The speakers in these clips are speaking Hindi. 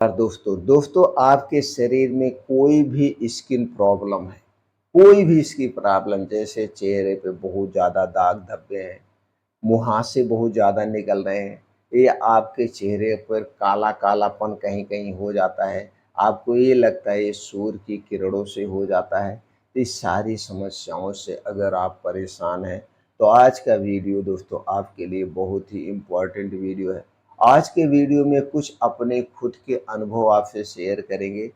और दोस्तों आपके शरीर में कोई भी स्किन प्रॉब्लम है, कोई भी इसकी प्रॉब्लम, जैसे चेहरे पे बहुत ज़्यादा दाग धब्बे हैं, मुहासे बहुत ज़्यादा निकल रहे हैं, या आपके चेहरे पर काला कालापन कहीं कहीं हो जाता है, आपको ये लगता है ये सूर्य की किरणों से हो जाता है। तो इस सारी समस्याओं से अगर आप परेशान हैं तो आज का वीडियो दोस्तों आपके लिए बहुत ही इम्पोर्टेंट वीडियो है। आज के वीडियो में कुछ अपने खुद के अनुभव आपसे शेयर करेंगे,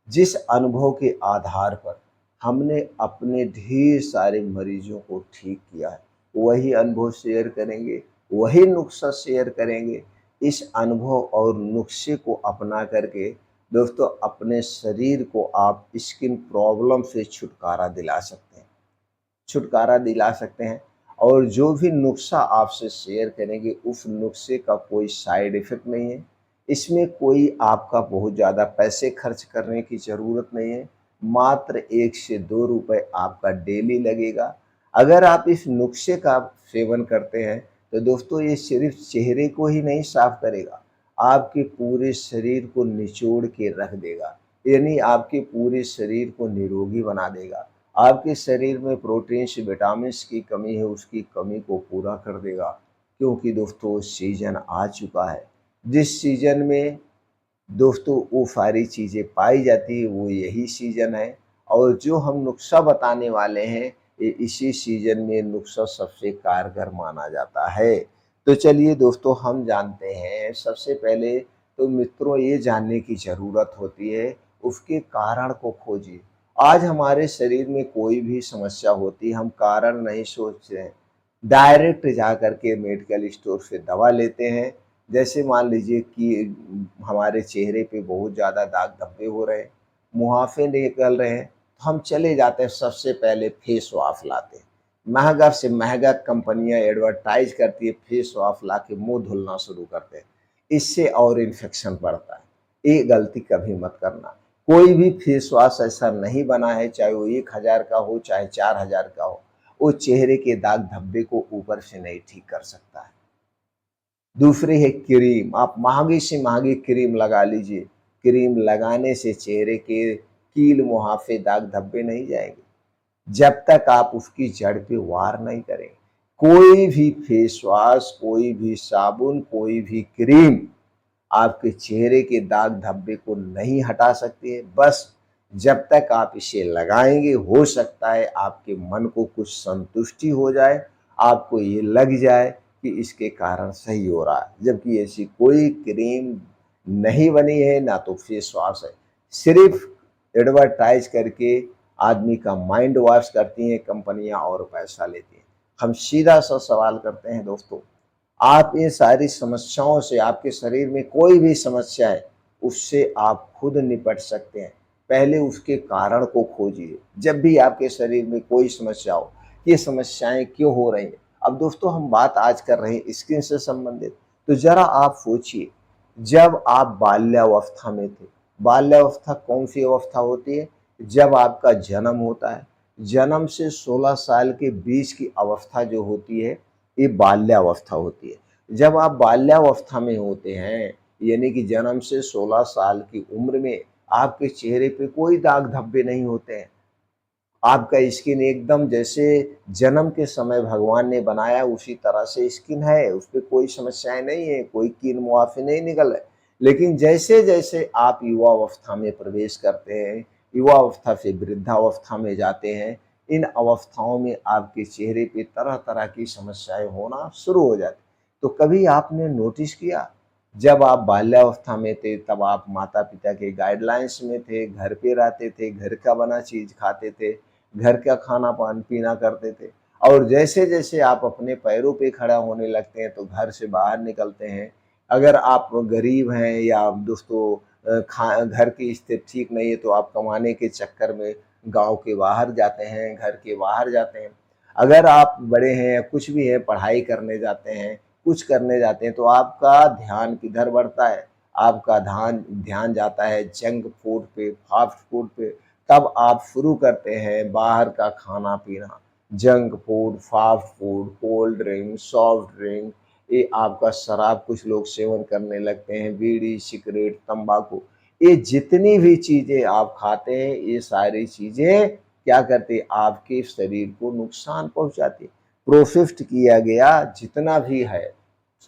जिस अनुभव के आधार पर हमने अपने ढेर सारे मरीजों को ठीक किया है। वही अनुभव शेयर करेंगे, वही नुस्खा शेयर करेंगे। इस अनुभव और नुस्खे को अपना करके दोस्तों अपने शरीर को आप स्किन प्रॉब्लम से छुटकारा दिला सकते हैं। और जो भी नुस्खा आपसे शेयर करेंगे उस नुस्खे का कोई साइड इफ़ेक्ट नहीं है। इसमें कोई आपका बहुत ज़्यादा पैसे खर्च करने की ज़रूरत नहीं है। मात्र 1 से 2 रुपए आपका डेली लगेगा। अगर आप इस नुस्खे का सेवन करते हैं तो दोस्तों ये सिर्फ़ चेहरे को ही नहीं साफ़ करेगा, आपके पूरे शरीर को निचोड़ के रख देगा। यानी आपके पूरे शरीर को निरोगी बना देगा। आपके शरीर में प्रोटीन्स, विटामिन्स की कमी है, उसकी कमी को पूरा कर देगा। क्योंकि दोस्तों सीज़न आ चुका है, जिस सीज़न में दोस्तों वो सारी चीज़ें पाई जाती है वो यही सीज़न है। और जो हम नुस्खा बताने वाले हैं ये इसी सीज़न में नुस्खा सबसे कारगर माना जाता है। तो चलिए दोस्तों हम जानते हैं। सबसे पहले तो मित्रों ये जानने की ज़रूरत होती है उसके कारण को खोजिए। आज हमारे शरीर में कोई भी समस्या होती है हम कारण नहीं सोचते हैं, डायरेक्ट जा कर के मेडिकल स्टोर से दवा लेते हैं। जैसे मान लीजिए कि हमारे चेहरे पे बहुत ज़्यादा दाग धब्बे हो रहे हैं, मुहासे निकल रहे हैं, तो हम चले जाते हैं सबसे पहले फेस वॉश लाते हैं। महँगा से महँगा कंपनियाँ एडवर्टाइज़ करती है, फेस वॉश ला के मुँह धुलना शुरू करते हैं। इससे और इन्फेक्शन बढ़ता है। ये गलती कभी मत करना। कोई भी फेस वॉश ऐसा नहीं बना है, चाहे वो 1000 का हो, चाहे 4000 का हो, वो चेहरे के दाग धब्बे को ऊपर से नहीं ठीक कर सकता है। दूसरी है क्रीम, आप महँगी से महँगी क्रीम लगा लीजिए, क्रीम लगाने से चेहरे के कील, मुहासे, दाग धब्बे नहीं जाएँगे, जब तक आप उसकी जड़ पे वार नहीं करें। कोई भी फेस वॉश, कोई भी साबुन, कोई भी क्रीम आपके चेहरे के दाग धब्बे को नहीं हटा सकती है। बस जब तक आप इसे लगाएँगे, हो सकता है आपके मन को कुछ संतुष्टि हो जाए, आपको ये लग जाए कि इसके कारण सही हो रहा है, जबकि ऐसी कोई क्रीम नहीं बनी है, ना तो फेस वॉश है। सिर्फ़ एडवर्टाइज़ करके आदमी का माइंड वॉश करती हैं कंपनियाँ और पैसा लेती हैं। हम सीधा-सा सवाल करते हैं दोस्तों, आप ये सारी समस्याओं से, आपके शरीर में कोई भी समस्या है, उससे आप खुद निपट सकते हैं। पहले उसके कारण को खोजिए। जब भी आपके शरीर में कोई समस्या हो, ये समस्याएँ क्यों हो रही हैं? अब दोस्तों हम बात आज कर रहे हैं स्किन से संबंधित, तो ज़रा आप सोचिए, जब आप बाल्यावस्था में थे, बाल्यावस्था कौन-सी अवस्था होती है? जब आपका जन्म होता है, जन्म से 16 साल के बीच की अवस्था जो होती है, ये बाल्यावस्था होती है। जब आप बाल्यावस्था में होते हैं, यानी कि जन्म से 16 साल की उम्र में आपके चेहरे पे कोई दाग धब्बे नहीं होते हैं। आपका स्किन एकदम जैसे जन्म के समय भगवान ने बनाया उसी तरह से स्किन है, उसपे कोई समस्याएँ नहीं है, कोई कील मुहासे नहीं निकल रहे। लेकिन जैसे-जैसे आप युवावस्था में प्रवेश करते हैं, युवावस्था से वृद्धावस्था में जाते हैं, इन अवस्थाओं में आपके चेहरे पे तरह-तरह की समस्याएँ होना शुरू हो जाती। तो कभी आपने नोटिस किया, जब आप बाल्यावस्था में थे तब आप माता-पिता के गाइडलाइंस में थे, घर पे रहते थे, घर का बना चीज़ खाते थे, घर का खाना-पान पीना करते थे। और जैसे-जैसे आप अपने पैरों पे खड़ा होने लगते हैं तो घर से बाहर निकलते हैं। अगर आप गरीब हैं या दोस्तों खा घर की स्थिति ठीक नहीं है तो आप कमाने के चक्कर में गाँव के बाहर जाते हैं, घर के बाहर जाते हैं। अगर आप बड़े हैं या कुछ भी हैं, पढ़ाई करने जाते हैं, कुछ करने जाते हैं तो आपका ध्यान किधर बढ़ता है? आपका ध्यान ध्यान जाता है जंक फूड पे, फास्ट फूड पे। तब आप शुरू करते हैं बाहर का खाना-पीना, junk food, fast food, cold drink, soft drink, ये आपका शराब कुछ लोग सेवन करने लगते हैं, बीड़ी, सिगरेट, तम्बाकू। ये जितनी भी चीज़ें आप खाते हैं, ये सारी चीज़ें क्या करती है, आपके शरीर को नुकसान पहुँचाती है। प्रोसेस्ड किया गया जितना भी है,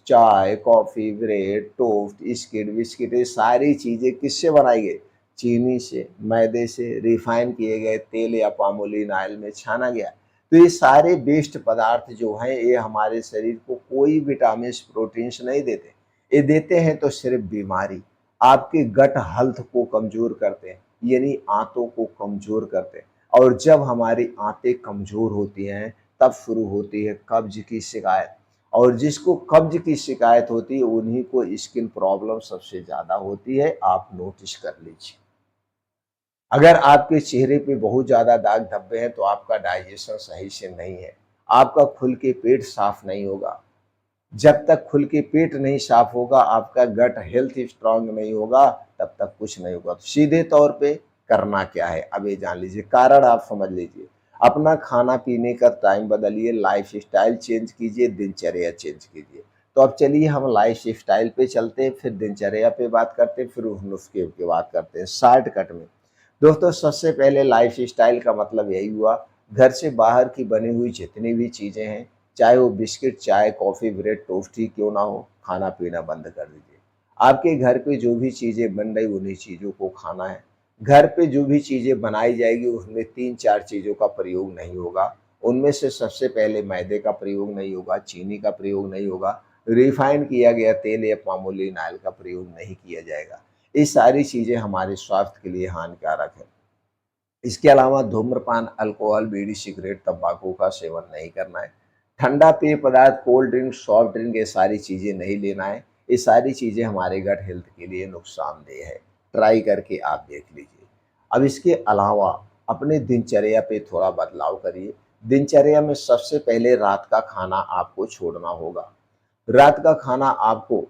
चाय, coffee, bread, toast, skit, biscuit, ये सारी चीज़ें किससे बनाई गई? चीनी से, मैदे से, रिफाइन किए गए तेल या पामोलिन ऑयल में छाना गया। तो ये सारे वेस्ट पदार्थ जो हैं, ये हमारे शरीर को कोई विटामिन्स, प्रोटीन्स नहीं देते। ये देते हैं तो सिर्फ़ बीमारी, आपके गट हेल्थ को कमज़ोर करते हैं, यानी आंतों को कमज़ोर करते हैं। और जब हमारी आंतें कमज़ोर होती हैं, तब शुरू होती है कब्ज़ की शिकायत। और जिसको कब्ज़ की शिकायत होती है, उन्हीं को स्किन प्रॉब्लम सबसे ज़्यादा होती है, आप नोटिस कर लीजिए। अगर आपके चेहरे पे बहुत ज़्यादा दाग धब्बे हैं, तो आपका डाइजेशन सही से नहीं है, आपका खुल के पेट साफ नहीं होगा। जब तक खुल के पेट नहीं साफ होगा, आपका गट हेल्थ स्ट्रांग नहीं होगा, तब तक कुछ नहीं होगा। तो सीधे तौर पे करना क्या है, अब ये जान लीजिए, कारण आप समझ लीजिए। अपना खाना पीने का टाइम बदलिए, लाइफ स्टाइल चेंज कीजिए, दिनचर्या चेंज कीजिए। तो अब चलिए हम लाइफ स्टाइल पे चलते हैं, फिर दिनचर्या पे बात करते हैं, फिर उस नुस्खे की बात करते हैं शॉर्टकट में। दोस्तों, सबसे पहले लाइफ स्टाइल का मतलब यही हुआ, घर से बाहर की बनी हुई जितनी भी चीज़ें हैं, चाहे वो बिस्किट, चाय, कॉफ़ी, ब्रेड, टोस्ट ही क्यों ना हो, खाना पीना बंद कर दीजिए। आपके घर पे जो भी चीज़ें बन रही, उन्हीं चीज़ों को खाना है। घर पे जो भी चीज़ें बनाई जाएगी, उसमें 3-4 चीज़ों का प्रयोग नहीं होगा। उनमें से सबसे पहले मैदे का प्रयोग नहीं होगा, चीनी का प्रयोग नहीं होगा, रिफाइन किया गया तेल या पामोलिन ऑयल का प्रयोग नहीं किया जाएगा। ये सारी चीज़ें हमारे स्वास्थ्य के लिए हानिकारक है। इसके अलावा धूम्रपान, अल्कोहल, बीड़ी, सिगरेट, तंबाकू का सेवन नहीं करना है। ठंडा पेय पदार्थ, कोल्ड ड्रिंक, सॉफ्ट ड्रिंक, ये सारी चीज़ें नहीं लेना है। ये सारी चीज़ें हमारे गट हेल्थ के लिए नुकसानदेह है। ट्राई करके आप देख लीजिए। अब इसके अलावा अपने दिनचर्या पे थोड़ा बदलाव करिए। दिनचर्या में सबसे पहले रात का खाना आपको छोड़ना होगा। रात का खाना आपको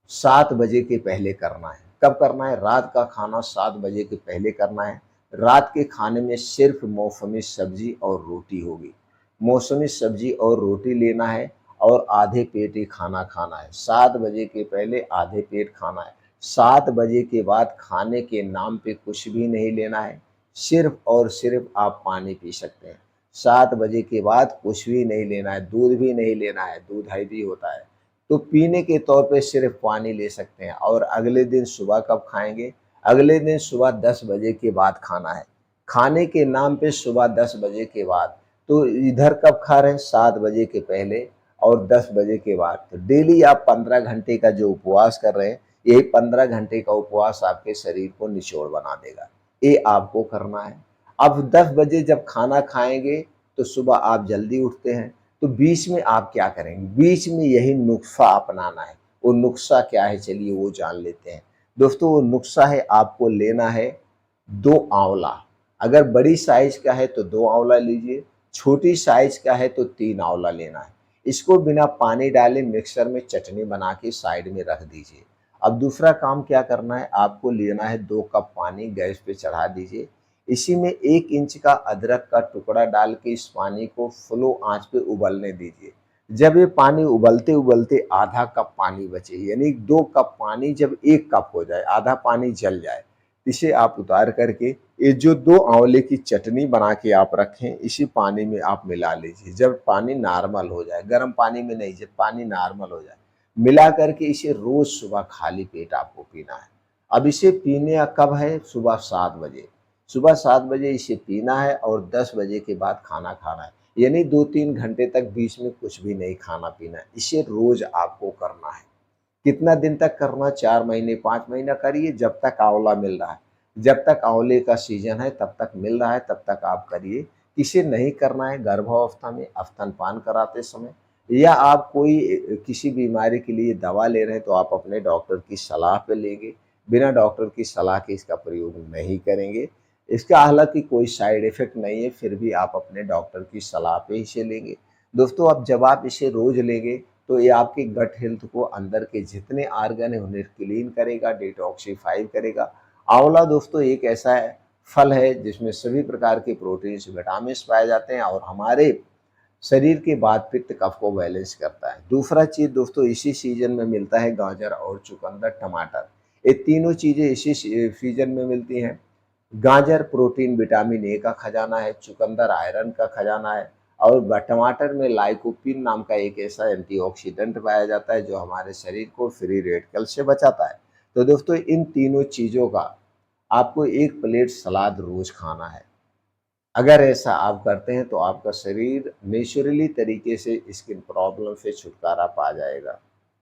7 बजे के पहले करना है। कब करना है? रात का खाना 7 बजे के पहले करना है। रात के खाने में सिर्फ़ मौसमी सब्ज़ी और रोटी होगी। मौसमी सब्ज़ी और रोटी लेना है और आधे पेट ही खाना खाना है। 7 बजे के पहले आधे पेट खाना है। 7 बजे के बाद खाने के नाम पे कुछ भी नहीं लेना है। सिर्फ़ और सिर्फ़ आप पानी पी सकते हैं। 7 बजे के बाद कुछ भी नहीं लेना है, दूध भी नहीं लेना है, दूध हैवी होता है। तो पीने के तौर पे सिर्फ पानी ले सकते हैं। और अगले दिन सुबह कब खाएँगे? अगले दिन सुबह 10 बजे के बाद खाना है। खाने के नाम पे सुबह 10 बजे के बाद, तो इधर कब खा रहे हैं? 7 बजे के पहले और 10 बजे के बाद। तो डेली आप 15 घंटे का जो उपवास कर रहे हैं, यही 15 घंटे का उपवास आपके शरीर को निचोड़ बना देगा। ये आपको करना है। अब 10 बजे जब खाना खाएँगे, तो सुबह आप जल्दी उठते हैं। तो बीच में आप क्या करेंगे? बीच में यही नुस्खा अपनाना है। वो नुस्खा क्या है, चलिए वो जान लेते हैं। दोस्तों, वो नुस्खा है, आपको लेना है 2 आँवला। अगर बड़ी साइज़ का है तो 2 आँवला लीजिए, छोटी साइज़ का है तो 3 आँवला लेना है। इसको बिना पानी डाले मिक्सर में चटनी बना के साइड में रख दीजिए। अब दूसरा काम क्या करना है, आपको लेना है 2 कप पानी, गैस पे चढ़ा दीजिए। इसी में 1 इंच का अदरक का टुकड़ा डाल के इस पानी को स्लो आँच पे उबलने दीजिए। जब ये पानी उबलते-उबलते आधा कप पानी बचे, यानी 2 कप पानी जब 1 कप हो जाए, आधा पानी जल जाए, इसे आप उतार करके ये जो 2 आँवले की चटनी बना के आप रखें, इसी पानी में आप मिला लीजिए। जब पानी नॉर्मल हो जाए, गर्म पानी में नहीं, जब पानी नॉर्मल हो जाए, मिला करके इसे रोज़ सुबह खाली पेट आपको पीना है। अब इसे पीने का कब है? सुबह 7 बजे। सुबह 7 बजे इसे पीना है और 10 बजे के बाद खाना खाना है। यानी 2-3 घंटे तक बीच में कुछ भी नहीं खाना-पीना है। इसे रोज़ आपको करना है। कितना दिन तक करना? 4 महीने, 5 महीना करिए, जब तक आँवला मिल रहा है। जब तक आँवले का सीज़न है, तब तक मिल रहा है, तब तक आप करिए। इसे नहीं करना है गर्भावस्था में, स्तनपान कराते समय, या आप कोई किसी बीमारी के लिए दवा ले रहे हैं, तो आप अपने डॉक्टर की सलाह पे लेंगे। बिना डॉक्टर की सलाह के इसका प्रयोग नहीं करेंगे। इसका हालाँकि कोई साइड इफ़ेक्ट नहीं है, फिर भी आप अपने डॉक्टर की सलाह पे इसे लेंगे। दोस्तों, अब जब आप इसे रोज़ लेंगे, तो ये आपके गट हेल्थ को, अंदर के जितने ऑर्गन हैं उन्हें क्लीन करेगा, डिटॉक्सिफ़ाई करेगा। आँवला दोस्तों एक ऐसा है फल है जिसमें सभी प्रकार के प्रोटीन्स, विटामिन्स पाए जाते हैं और हमारे शरीर के वात पित्त कफ को बैलेंस करता है। दूसरा चीज़ दोस्तों, इसी सीज़न में मिलता है गाजर और चुकंदर, टमाटर। ये तीनों चीज़ें इसी सीजन में मिलती हैं। गाजर प्रोटीन विटामिन ए का खजाना है, चुकंदर आयरन का खजाना है और टमाटर में लाइकोपीन नाम का एक ऐसा एंटीऑक्सीडेंट पाया जाता है जो हमारे शरीर को फ्री रेडिकल से बचाता है। तो दोस्तों इन तीनों चीज़ों का आपको एक प्लेट सलाद रोज खाना है। अगर ऐसा आप करते हैं तो आपका शरीर नेचुरली तरीके से स्किन प्रॉब्लम से छुटकारा पा जाएगा।